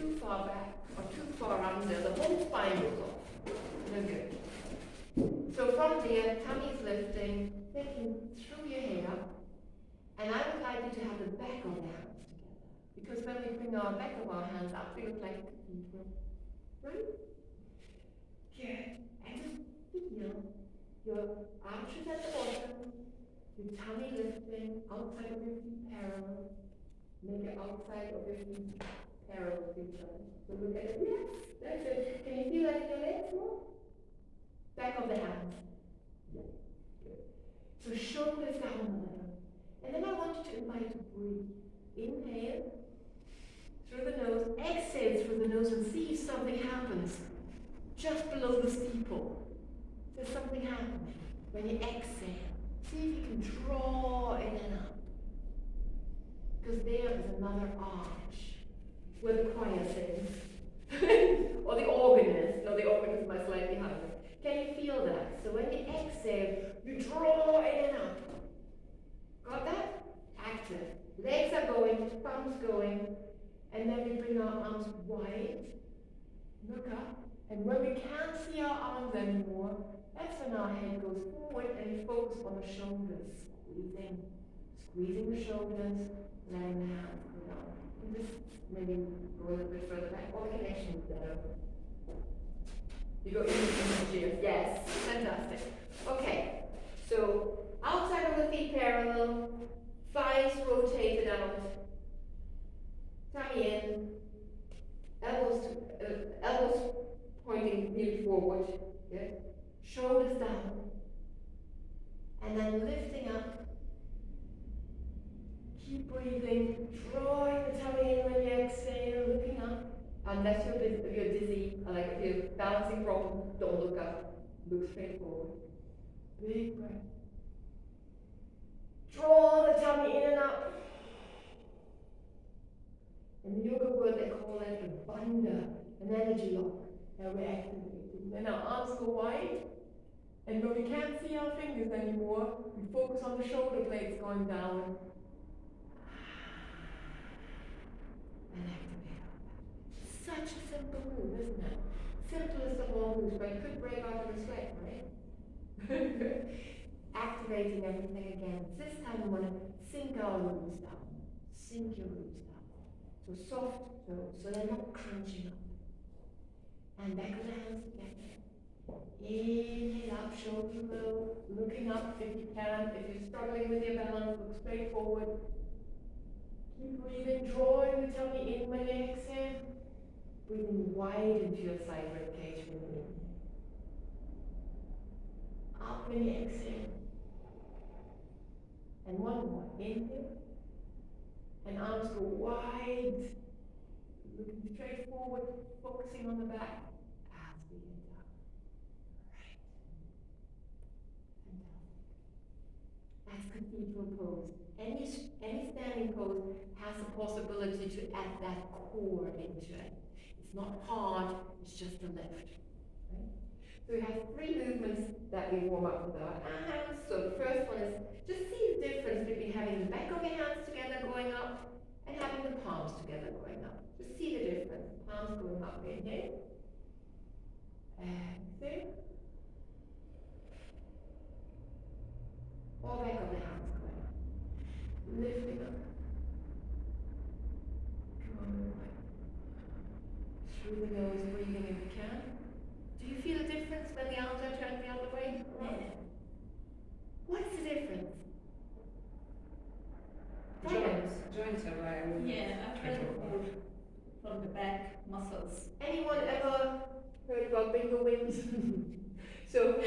too far back or too far under, the whole spine goes off. No good. So from there, tummy's lifting, thinking through your hair, and I would like you to have the back of the hands together. Because when we bring our back of our hands up, we look like a cathedral. Right? Good. And just feel your arches at the bottom, your tummy lifting, outside of your feet parallel. Make your outside of your feet parallel to each other. So look at it. Yes, that's it. Can you feel that in your legs more? Back of the hands. Yeah. Good. So shoulders down a little. And then I want you to invite you to breathe. Inhale through the nose, exhale through the nose, and see if something happens just below the steeple. There's something happening when you exhale. See if you can draw in and up. Because there is another arch where the choir sings. Or the organist. No, the organist might slightly behind it. Can you feel that? So when you exhale, you draw in and up. Got that? Active. Legs are going, thumbs going, and then we bring our arms wide. Look up. And when we can't see our arms anymore, that's when our head goes forward and we focus on the shoulders. Squeezing the shoulders, letting the hands go down. And just maybe go a little bit further back. All the connection is better. You go in the gears. Yes, fantastic. Okay, so outside of the feet parallel, thighs rotated out, tummy in, elbows pointing really forward, yeah? Shoulders down, and then lifting up. Keep breathing, drawing the tummy in when you exhale, looking up. Unless you're dizzy, or like if you're balancing problem, don't look up. Look straight forward. Big breath. Draw the tummy in and up. In the yoga world, they call it a bandha, an energy lock that we're activating. Then our arms go wide, and when we can't see our fingers anymore, we focus on the shoulder blades going down. And activate all that. Such a simple move, isn't it? Simplest of all moves, but you could break out of a sweat, right? Activating everything again. This time we want to sink our roots down. Sink your roots down. So soft toes, so they're not crunching up. And back of the hands together. Inhale up, shoulder low, looking up if you can. If you're struggling with your balance, look straight forward. Keep breathing, drawing the tummy in when you exhale. Breathing wide into your side rib cage when you inhale. Up when you exhale. And one more. Inhale. And arms go wide. Looking straight forward, focusing on the back. As we lift up. Right. Fantastic. That's cathedral pose. Any standing pose has the possibility to add that core into it. It's not hard, it's just a lift. Right? So we have 3 movements that we warm up with our hands. So the first one is just see the difference between having the back of your hands together going up and having the palms together going up. Just see the difference. Palms going up, inhale. Exhale. Or back of the hands going up. Lifting up. Come on. Through the nose, breathing if you can. Do you feel a difference when the arms are turned the other way? Yeah. What's the difference? Joints are right. Yeah, I've heard from the back muscles. Anyone ever heard about bingo wings? So,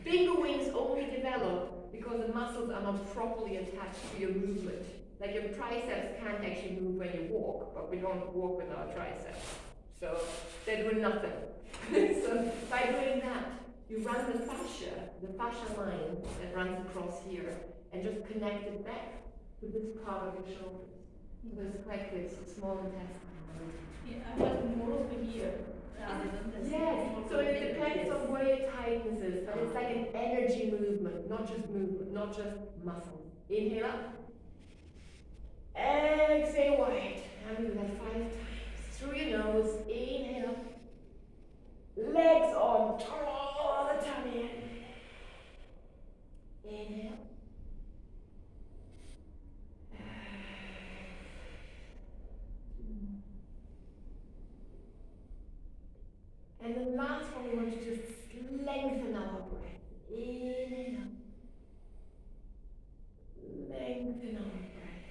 bingo wings only develop because the muscles are not properly attached to your movement. Like your triceps can't actually move when you walk, but we don't walk with our triceps. So, they're doing nothing. So, by doing that, you run the fascia line that runs across here, and just connect it back to this part of your shoulders. So it's quite good, so small intestine. Yeah, I have more over here rather than this. Yes, so it depends on where your tightness is, but it's like an energy movement, not just muscle. Inhale up. Exhale wide. And we do that 5 times. Through your lengthen our breath. In and out. Lengthen our breath.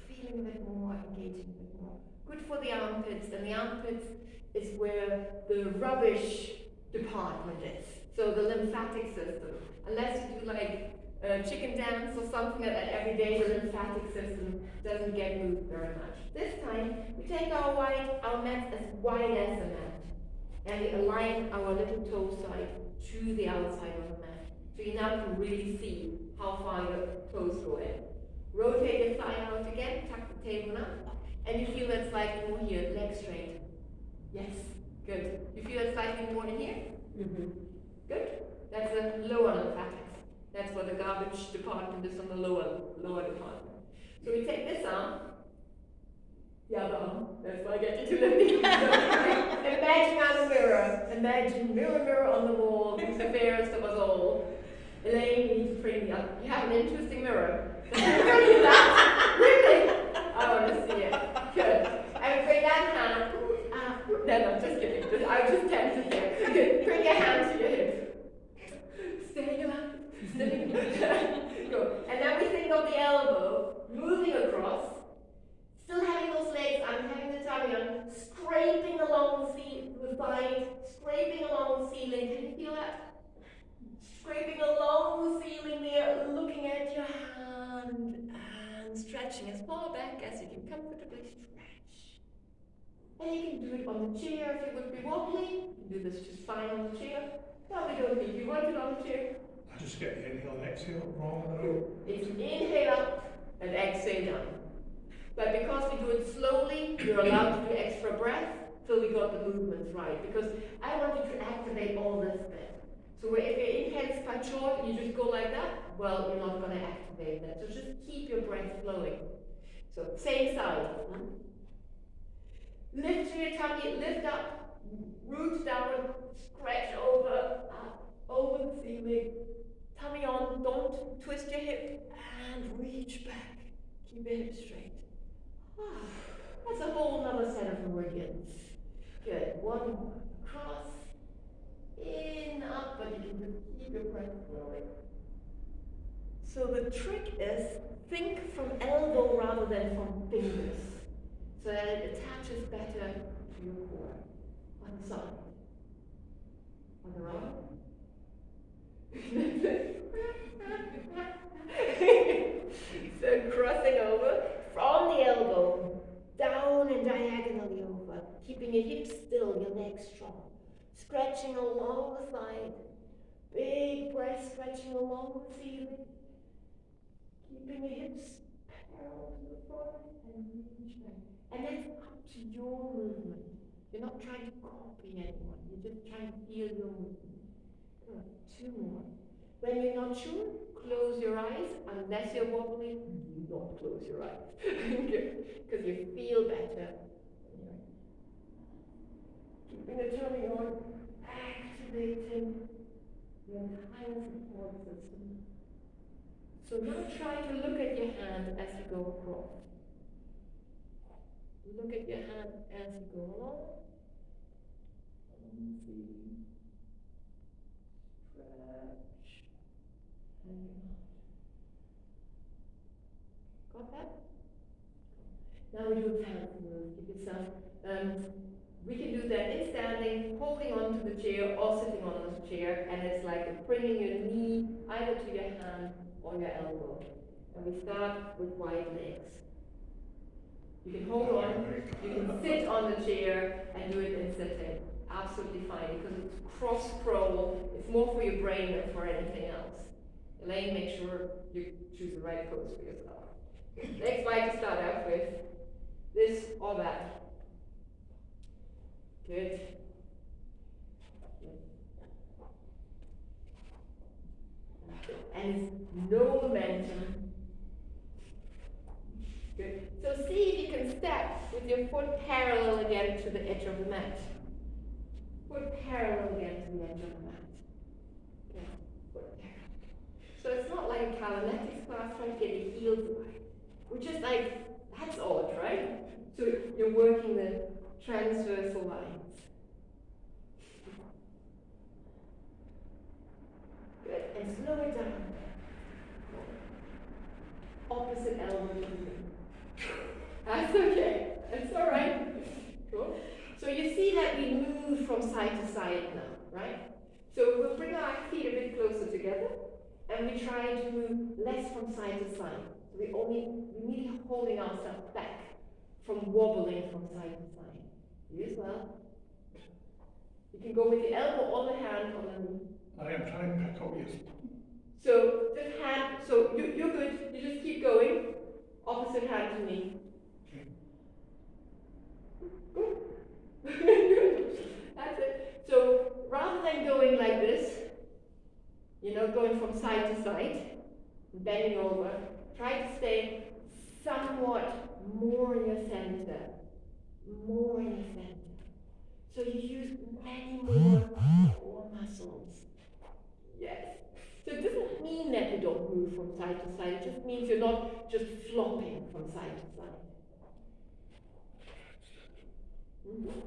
Feeling a bit more, engaging a bit more. Good for the armpits, and the armpits is where the rubbish department is. So the lymphatic system. Unless you do like chicken dance or something like that every day, the lymphatic system doesn't get moved very much. This time, we take our mat as wide as the mat. And we align our little toe side to the outside of the mat. So you now can really see how far your toes go in. Rotate your thigh out again, tuck the table up, and you feel that slightly more here, leg straight. Yes, good. You feel that slightly more in here? Mm-hmm. Good. That's the lower lymphatics. That's what the garbage department is on the lower department. So we take this arm, the other arm, that's why I get you to lift it. Imagine on the mirror. Imagine mirror on the wall, who's the fairest of us all. Elaine, you need to bring me up. You have an interesting mirror. Bring that. Really? I want to see it. Good. And bring that hand. No, just kidding. I was just tempted here. Good. Bring your hand to your hip. Stay your hand. Good. And now we think of the elbow moving across. Still having those legs, I'm having the tummy on, scraping along the side, scraping along the ceiling. Can you feel that? Scraping along the ceiling there, looking at your hand, and stretching as far back as you can comfortably stretch. And you can do it on the chair if you would be wobbly. You can do this just fine on the chair. No, we don't need you. Want it on the chair? I just get the inhale and exhale wrong in the row. It's inhale up and exhale down. But because we do it slowly, you're allowed to do extra breath till we got the movements right. Because I want you to activate all this bit. So if your inhale is cut short and you just go like that, well, you're not going to activate that. So just keep your breath flowing. So same side. Lift to your tummy, lift up, root down, stretch over, up, over the ceiling. Tummy on, don't twist your hip, and reach back. Keep your hip straight. That's a whole other set of meridians. Good. One more. Cross. In, up, but you can just keep your breath flowing. So the trick is think from elbow rather than from fingers, so that it attaches better to your core. On the side. On the right. So crossing over from the elbow, down and diagonally over, keeping your hips still, your legs strong. Stretching along the side, big breath stretching along the ceiling. Keeping your hips parallel to the front and reach back. And that's up to your movement. You're not trying to copy anyone, you're just trying to feel your movement. Good. Two more. When you're not sure, close your eyes. Unless you're wobbly, do not close your eyes. Because you feel better. Keeping the tummy on, activating the entire support system. So now try to look at your hand as you go across. Look at your hand as you go along. Stretch. Got that? Now we do a fancy move. Give yourself. We can do that in standing, holding on to the chair, or sitting on the chair, and it's like bringing your knee either to your hand or your elbow. And we start with wide legs. You can hold on, you can sit on the chair and do it in sitting. Absolutely fine, because it's cross scroll. It's more for your brain than for anything else. Elaine, make sure you choose the right pose for yourself. Next slide to start out with. This or that. Good. And it's no momentum. Good. So see if you can step with your foot parallel again to the edge of the mat. Foot parallel again to the edge of the mat. Okay. Foot parallel. So it's not like a calisthenics class trying to get your heels right. We're just like, that's odd, right? So you're working the transversal lines. Good. And slow it down. Opposite elbow to the knee. That's okay. That's all right. Cool. So you see that we move from side to side now, right? So we'll bring our feet a bit closer together, and we try to move less from side to side. So we're really holding ourselves back from wobbling from side to side. You as well. You can go with the elbow on the hand on the knee. I am trying to pick up your. So just hand, so you're good. You just keep going. Opposite hand to knee. Good. That's it. So rather than going like this, going from side to side, bending over, try to stay somewhat more in your center. More in your center. So you use many more core muscles. Yes. So it doesn't mean that you don't move from side to side. It just means you're not just flopping from side to side. Mm-hmm.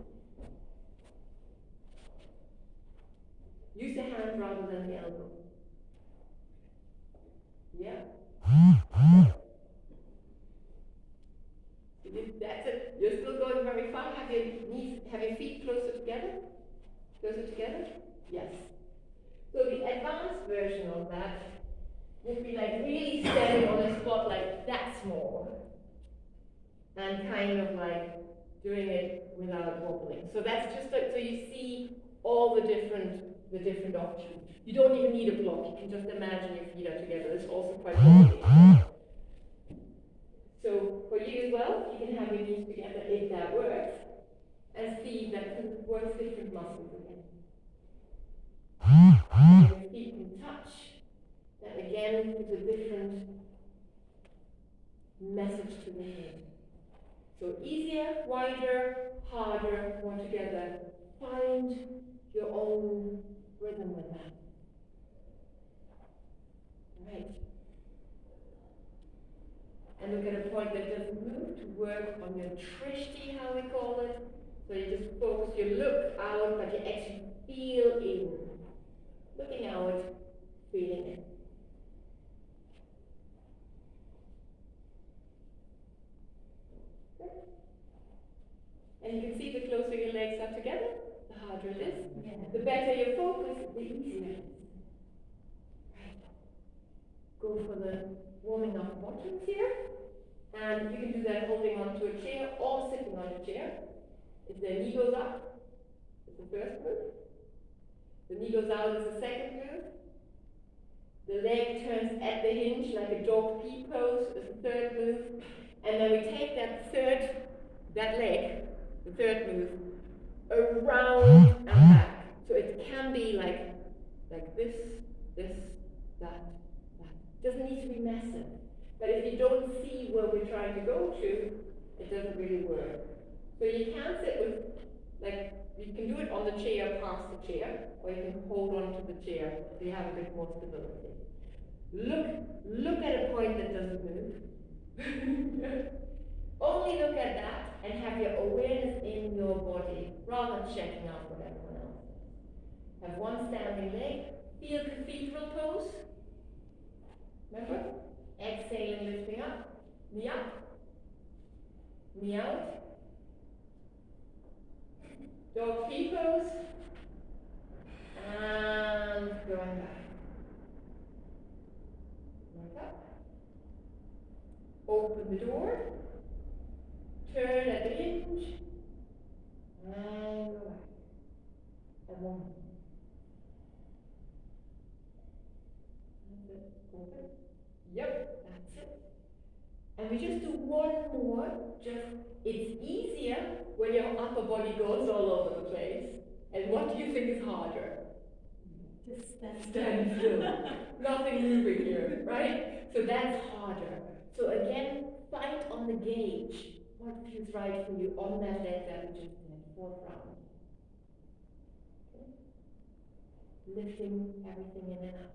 Use the hand rather than the elbow. Yeah. That's it. You're still going very far. Have your feet closer together? Closer together? Yes. So the advanced version of that would be like really standing on a spot like that small. And kind of like doing it without wobbling. So that's just like, so you see all the different options. You don't even need a block. You can just imagine your feet are together. It's also quite wobbly. So for you as well, you can have your knees together if that works, and see that it works different muscles again. And your feet can touch. That again gives a different message to the head. So easier, wider, harder, more together. Find your own rhythm with that. Right. And look at a point that doesn't move to work on your trishti, how we call it. So you just focus, you look out, but you actually feel in. Looking out, feeling in. And you can see the closer your legs are together, the harder it is. Yeah. The better your focus, the easier it is. Right. Go for the warming up bottoms here. And you can do that holding onto a chair or sitting on a chair. If the knee goes up, it's the first move. The knee goes out is the second move. The leg turns at the hinge like a dog pee pose is the third move. And then we take that leg, the third move, around and back. So it can be like this, that. Doesn't need to be massive. But if you don't see where we're trying to go to, it doesn't really work. So you can sit with, you can do it on the chair, past the chair, or you can hold on to the chair so you have a bit more stability. Look at a point that doesn't move. Only look at that and have your awareness in your body rather than checking out what everyone else does. Have one standing leg. Feel cathedral pose. Remember? Exhaling, lifting up. Knee up. Knee out. Dog pee pose. And going back. Back up. Open the door. Turn at the hinge. And go back. And one more. That's it. Open. Yep, that's it. And we just do one more. It's easier when your upper body goes all over the place. And what do you think is harder? Just Stand still. Nothing moving here, right? So that's harder. So again, fight on the gauge. What feels right for you on that leg that we just did, fourth round. Okay. Lifting everything in and up.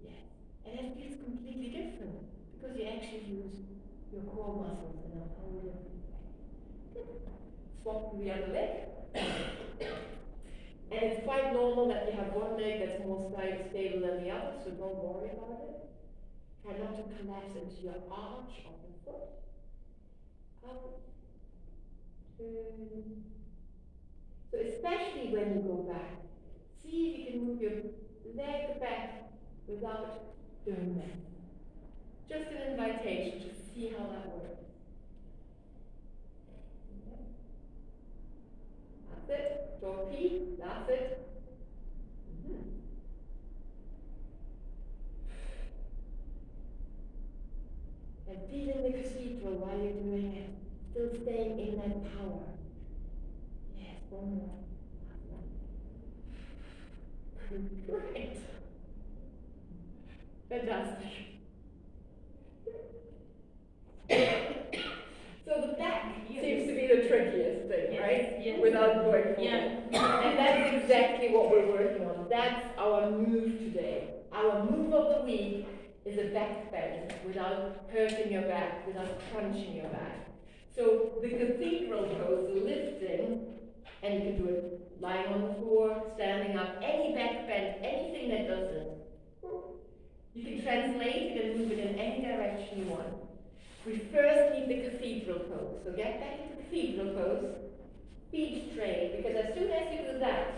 Yes. And it feels completely different because you actually use your core muscles in a whole different way. Swap to the other leg. And it's quite normal that you have one leg that's more stable than the other, so don't worry about it. Try not to collapse into your arch of the foot. Out, turn. So especially when you go back, see if you can move your leg back without doing that. Just an invitation to see how that works. That's it. Draw P. That's it. And feel in the cathedral while you're doing it. Still staying in that power. Yes, one more. Great. Fantastic. So the back seems to be the trickiest thing, right? Yes. Without going forward. Yeah. And that's exactly what we're working on. That's our move today. Our move of the week is a back bend without hurting your back, without crunching your back. So the cathedral pose, the lifting, and you can do it lying on the floor, standing up, any back bend, anything that does it. You can translate it and move it in any direction you want. We first need the cathedral pose. So get back into the cathedral pose, feet straight, because as soon as you do that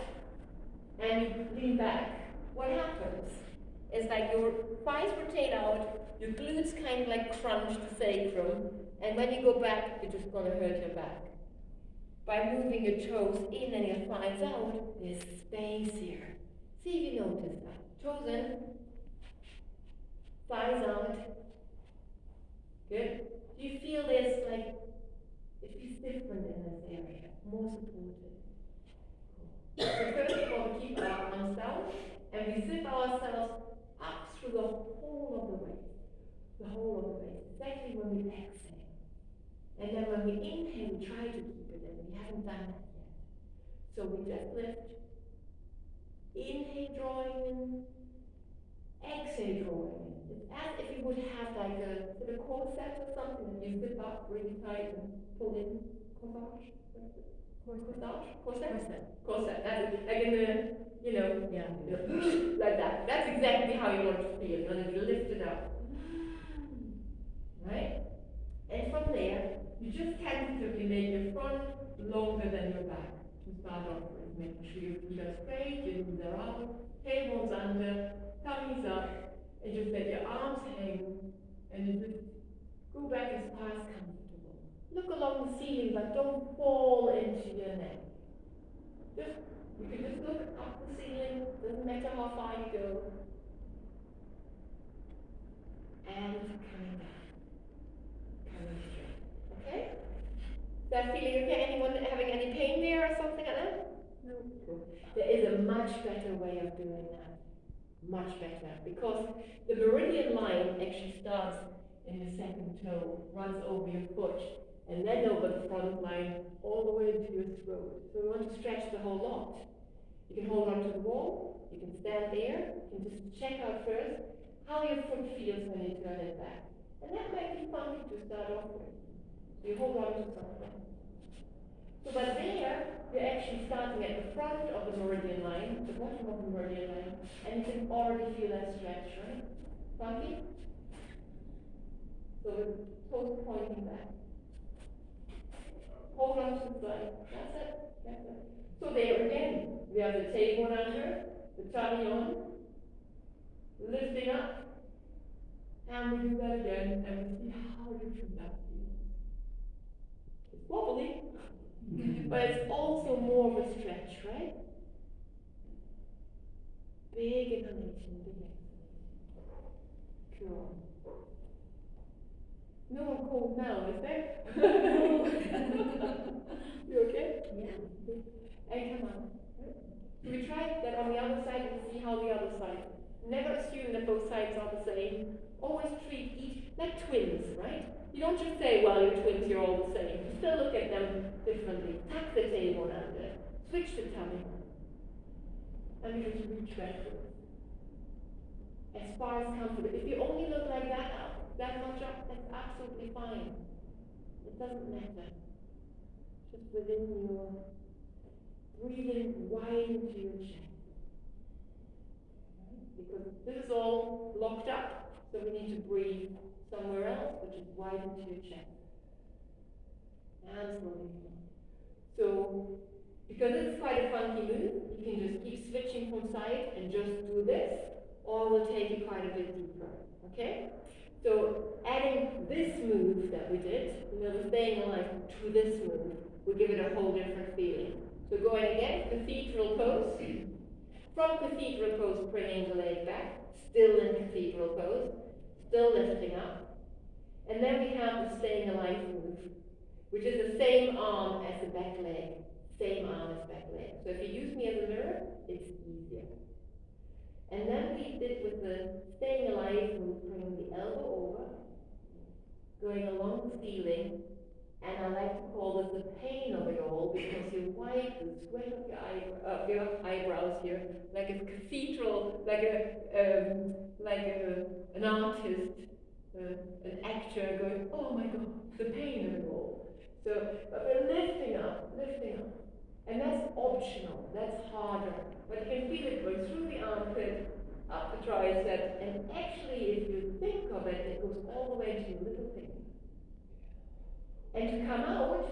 and you lean back, what happens is like your thighs rotate out, your glutes kind of like crunch the sacrum, and when you go back, you're just going to hurt your back. By moving your toes in and your thighs out, there's space here. See if you notice that. Toes in, thighs out. Good. Do you feel this, like, it feels different in this area, more supported? So first of all, we keep our arms down, and we zip ourselves up through the whole of the waist. The whole of the waist, exactly when we exhale. And then when we inhale, we try to keep it in. We haven't done that yet. So we just lift. Inhale, drawing in. Exhale, drawing in. It's as if you would have like a sort of corset or something that you zip up really tight and pull in. Corsage? Corset. That's it. Like in the, like that. That's exactly how you want to feel. You want to be lifted up. Right? And from there, you just tentatively make your front longer than your back. To start off with, making sure your feet are straight, your knees are out, tailbones under, tummy's up, and just let your arms hang, and you just go back as far as comfortable. Look along the ceiling, but don't fall into your neck. You can just look up the ceiling, doesn't matter how far you go. And coming back. Coming straight. Okay? Is that feeling okay? Anyone having any pain there or something like that? No. There is a much better way of doing that. Much better. Because the meridian line actually starts in the second toe, runs over your foot, and then over the front line, all the way to your throat. So we want to stretch the whole lot. You can hold on to the wall, you can stand there, you can just check out first how your foot feels when you turn it back. And that might be funky to start off with. So you hold on to something. So but there, you're actually starting at the front of the meridian line, the bottom of the meridian line, and you can already feel that stretch, right? Funky? So the toes pointing back. Hold on to the side. That's it. That's it. So there again, we have the tailbone under, the tummy on, lifting up, and we do that again, and we see how different that feels. It's wobbly, but it's also more of a stretch, right? Big inhalation, big exhalation. Cool. No one cold now, is there? You okay? Yeah. And come on. So we try that on the other side and see how the other side. Never assume that both sides are the same. Always treat each like twins, right? You don't just say, well, you're twins, you're all the same. You still look at them differently. Tuck the tailbone under. Switch the tummy. And you just reach backwards. As far as comfortable. If you only look like that much up, that's absolutely fine. It doesn't matter. Just within your breathing wide into your chest. Because this is all locked up, so we need to breathe somewhere else, which is wide into your chest. And slowly come out. So, because it's quite a funky move, you can just keep switching from side and just do this, or we'll take it quite a bit deeper, okay? So, adding this move that we did, the staying alive, to this move, will give it a whole different feeling. So going again, cathedral pose. From cathedral pose, bringing the leg back, still in cathedral pose, still lifting up. And then we have the staying alive move, which is the same arm as the back leg. Same arm as back leg. So if you use me as a mirror, it's easier. And then we did with the staying alive move, bringing the elbow over, going along the ceiling, and I like to call this the pain of it all, because you wipe the sweat of your eyebrows here, like a cathedral, like an artist, an actor going, oh my God, the pain of it all. So, but we're lifting up, and that's optional, that's harder, but you can feel it going through the armpit, up the tricep, and actually, if you think of it, it goes all the way to your little finger. And to come out,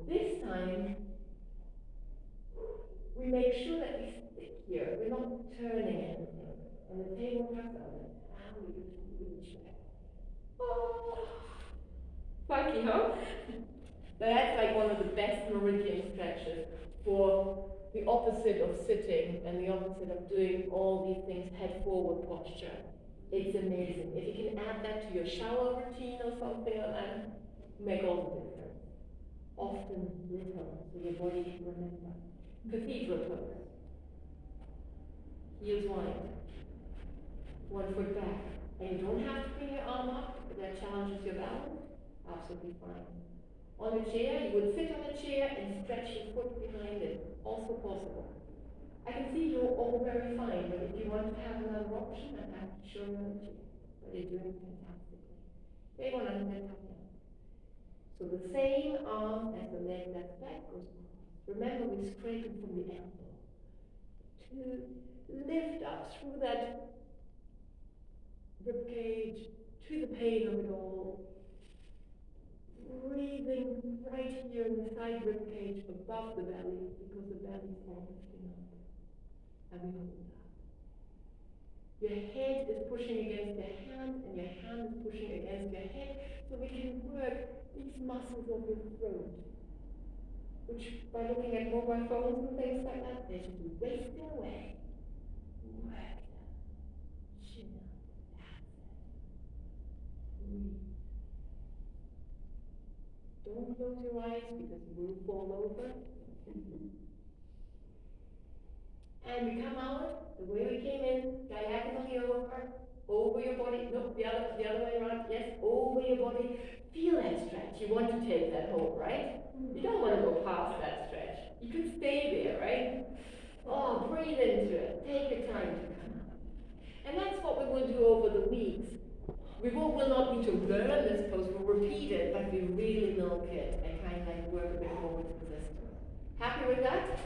this time, we make sure that we stick here. We're not turning anything. And the table comes out, and we reach back. Oh, funky, huh? But that's like one of the best meridian stretches for the opposite of sitting and the opposite of doing all these things, head forward posture. It's amazing. If you can add that to your shower routine or something like that, make all the difference. Often little, so your body can remember. Cathedral pose. Heels wide. 1 foot back. And you don't have to bring your arm up if that challenges your balance. Absolutely fine. On a chair, you would sit on a chair and stretch your foot behind it. Also possible. I can see you're all very fine, but if you want to have another option, I have to show you on the chair. But you're doing fantastically. They want to sit up now. So the same arm as the leg that's back goes across. Remember, we're scraping from the elbow to lift up through that rib cage to the pain of it all. Breathing right here in the side rib cage above the belly, because the belly's all lifting up. And we hold that. Your head is pushing against your hand, and your hand is pushing against your head, so we can work these muscles of your throat, which by looking at mobile phones and things like that, they should be wasting away. Work them. Chin up. That's it. Breathe. Don't close your eyes because you will fall over. And we come out the way we came in, diagonally over your body. No, the other way around. Yes, over your body. Feel that stretch. You want to take that hold, right? You don't want to go past that stretch. You could stay there, right? Oh, breathe into it. Take your time to come out. And that's what we will do over the weeks. We will not need to learn this pose, we'll repeat it, but we really milk it and kind of like work a bit more with resistance. Happy with that?